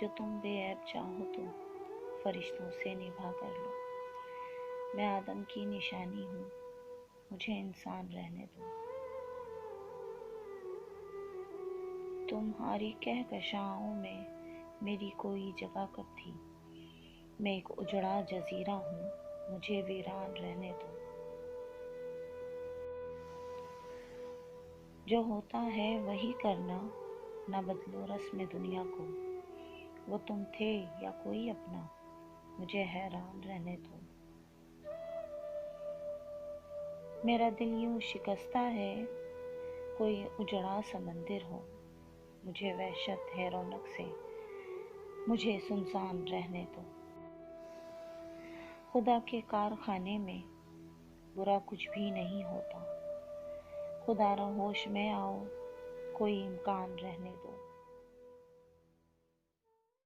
جو تم بے عیب چاہو تو فرشتوں سے نبھا کر لو۔ میں آدم کی نشانی ہوں، مجھے انسان رہنے دو۔ تمہاری کہکشاؤں میں میری کوئی جگہ کب تھی؟ میں ایک اجڑا جزیرہ ہوں، مجھے ویران رہنے دو۔ جو ہوتا ہے وہی کرنا، نہ بدلو رسم دنیا کو۔ وہ تم تھے یا کوئی اپنا، مجھے حیران رہنے دو۔ میرا دل یوں شکستہ ہے، کوئی اجڑا سمندر ہو۔ مجھے وحشت ہے رونق سے، مجھے سنسان رہنے دو۔ خدا کے کارخانے میں برا کچھ بھی نہیں ہوتا، خدا را ہوش میں آؤ، کوئی امکان رہنے دو۔